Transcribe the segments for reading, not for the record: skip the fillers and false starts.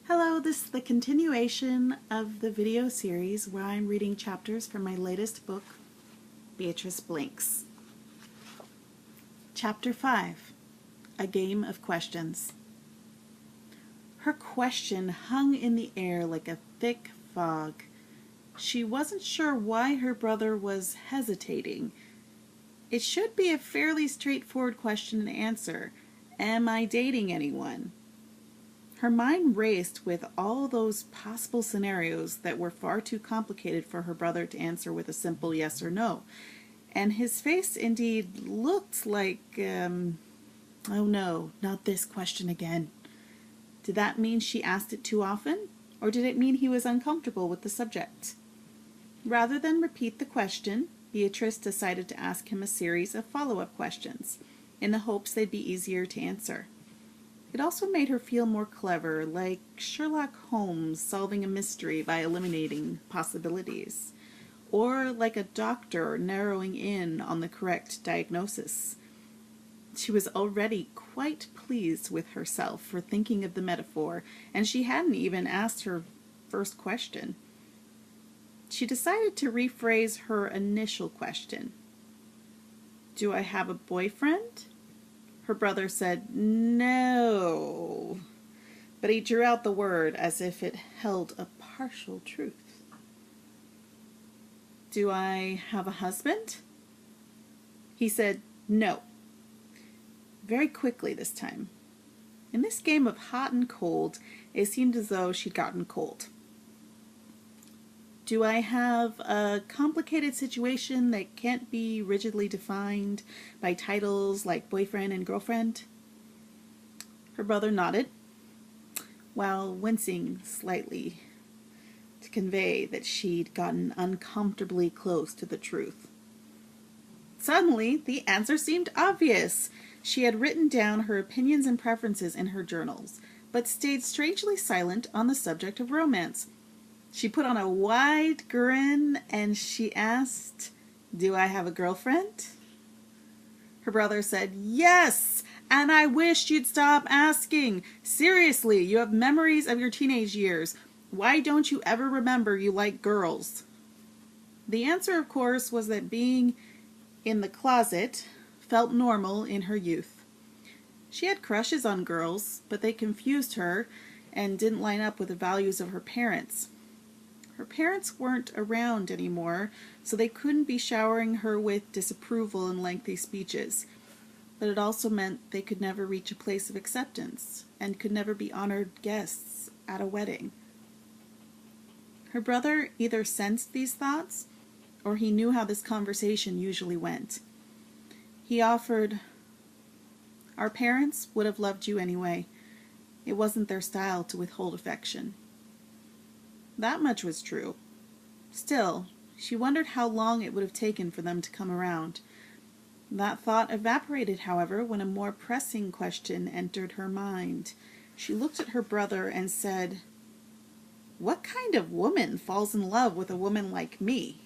Hello, this is the continuation of the video series where I'm reading chapters from my latest book, Beatrice Blinks. Chapter 5, A Game of Questions. Her question hung in the air like a thick fog. She wasn't sure why her brother was hesitating. It should be a fairly straightforward question and answer. Am I dating anyone? Her mind raced with all those possible scenarios that were far too complicated for her brother to answer with a simple yes or no. And his face indeed looked like, oh no, not this question again. Did that mean she asked it too often? Or did it mean he was uncomfortable with the subject? Rather than repeat the question, Beatrice decided to ask him a series of follow-up questions, in the hopes they'd be easier to answer. It also made her feel more clever, like Sherlock Holmes solving a mystery by eliminating possibilities, or like a doctor narrowing in on the correct diagnosis. She was already quite pleased with herself for thinking of the metaphor, and she hadn't even asked her first question. She decided to rephrase her initial question. Do I have a boyfriend? Her brother said no, but he drew out the word as if it held a partial truth. Do I have a husband? He said no, very quickly this time. In this game of hot and cold, it seemed as though she'd gotten cold. Do I have a complicated situation that can't be rigidly defined by titles like boyfriend and girlfriend? Her brother nodded, while wincing slightly to convey that she'd gotten uncomfortably close to the truth. Suddenly, the answer seemed obvious. She had written down her opinions and preferences in her journals, but stayed strangely silent on the subject of romance. She put on a wide grin and she asked, do I have a girlfriend? Her brother said, yes, and I wish you'd stop asking. Seriously, you have memories of your teenage years. Why don't you ever remember you like girls? The answer, of course, was that being in the closet felt normal in her youth. She had crushes on girls, but they confused her and didn't line up with the values of her parents. Her parents weren't around anymore, so they couldn't be showering her with disapproval and lengthy speeches. But it also meant they could never reach a place of acceptance and could never be honored guests at a wedding. Her brother either sensed these thoughts or he knew how this conversation usually went. He offered, our parents would have loved you anyway. It wasn't their style to withhold affection. That much was true. Still, she wondered how long it would have taken for them to come around. That thought evaporated, however, when a more pressing question entered her mind. She looked at her brother and said, what kind of woman falls in love with a woman like me?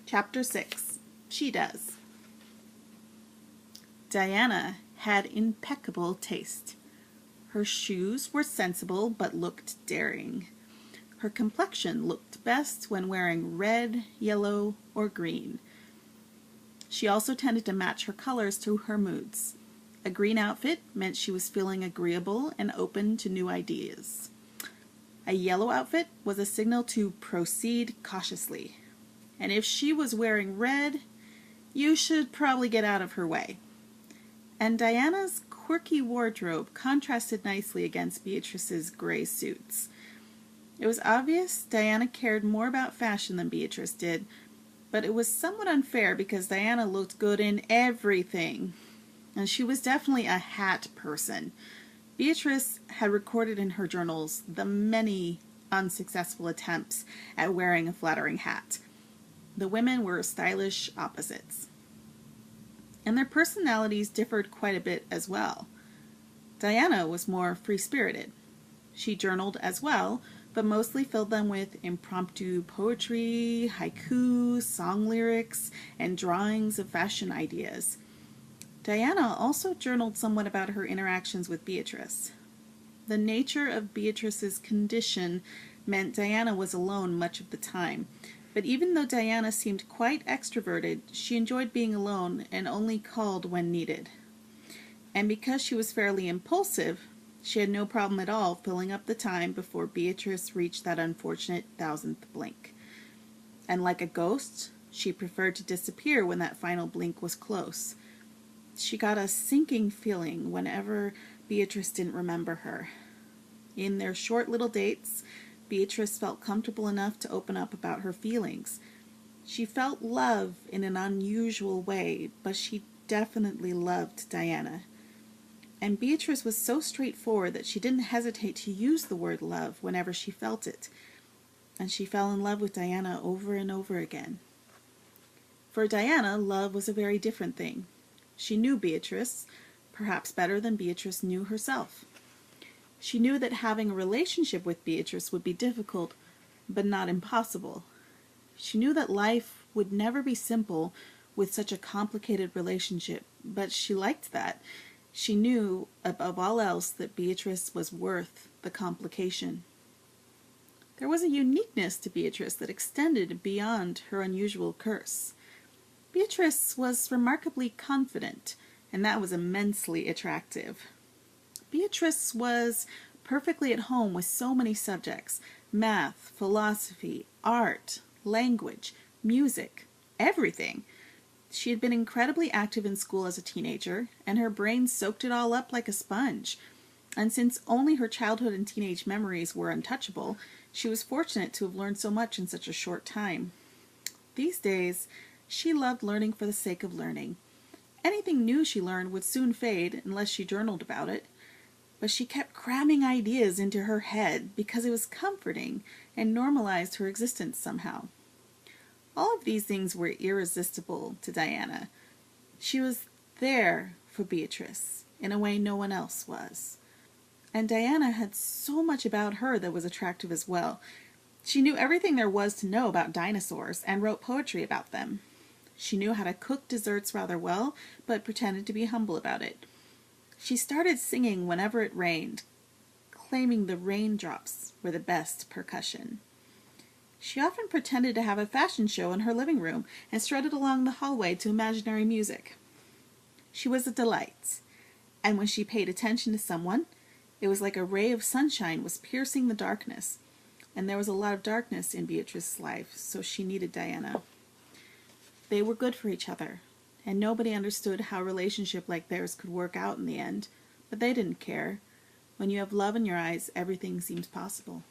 Chapter 6. She Does. Diana had impeccable taste. Her shoes were sensible but looked daring. Her complexion looked best when wearing red, yellow, or green. She also tended to match her colors to her moods. A green outfit meant she was feeling agreeable and open to new ideas. A yellow outfit was a signal to proceed cautiously. And if she was wearing red, you should probably get out of her way. And Diana's quirky wardrobe contrasted nicely against Beatrice's gray suits. It was obvious Diana cared more about fashion than Beatrice did, but it was somewhat unfair because Diana looked good in everything, and she was definitely a hat person. Beatrice had recorded in her journals the many unsuccessful attempts at wearing a flattering hat. The women were stylish opposites. And their personalities differed quite a bit as well. Diana was more free-spirited. She journaled as well, but mostly filled them with impromptu poetry, haiku, song lyrics, and drawings of fashion ideas. Diana also journaled somewhat about her interactions with Beatrice. The nature of Beatrice's condition meant Diana was alone much of the time, but even though Diana seemed quite extroverted, she enjoyed being alone and only called when needed. And because she was fairly impulsive, she had no problem at all filling up the time before Beatrice reached that unfortunate 1000th blink. And like a ghost, she preferred to disappear when that final blink was close. She got a sinking feeling whenever Beatrice didn't remember her. In their short little dates, Beatrice felt comfortable enough to open up about her feelings. She felt love in an unusual way, but she definitely loved Diana. And Beatrice was so straightforward that she didn't hesitate to use the word love whenever she felt it. And she fell in love with Diana over and over again. For Diana, love was a very different thing. She knew Beatrice, perhaps better than Beatrice knew herself. She knew that having a relationship with Beatrice would be difficult, but not impossible. She knew that life would never be simple with such a complicated relationship, but she liked that. She knew, above all else, that Beatrice was worth the complication. There was a uniqueness to Beatrice that extended beyond her unusual curse. Beatrice was remarkably confident, and that was immensely attractive. Beatrice was perfectly at home with so many subjects: math, philosophy, art, language, music, everything. She had been incredibly active in school as a teenager, and her brain soaked it all up like a sponge. And since only her childhood and teenage memories were untouchable, she was fortunate to have learned so much in such a short time. These days, she loved learning for the sake of learning. Anything new she learned would soon fade unless she journaled about it, but she kept cramming ideas into her head because it was comforting and normalized her existence somehow. All of these things were irresistible to Diana. She was there for Beatrice in a way no one else was. And Diana had so much about her that was attractive as well. She knew everything there was to know about dinosaurs and wrote poetry about them. She knew how to cook desserts rather well, but pretended to be humble about it. She started singing whenever it rained, claiming the raindrops were the best percussion. She often pretended to have a fashion show in her living room and strutted along the hallway to imaginary music. She was a delight, and when she paid attention to someone, it was like a ray of sunshine was piercing the darkness, and there was a lot of darkness in Beatrice's life, so she needed Diana. They were good for each other, and nobody understood how a relationship like theirs could work out in the end, but they didn't care. When you have love in your eyes, everything seems possible.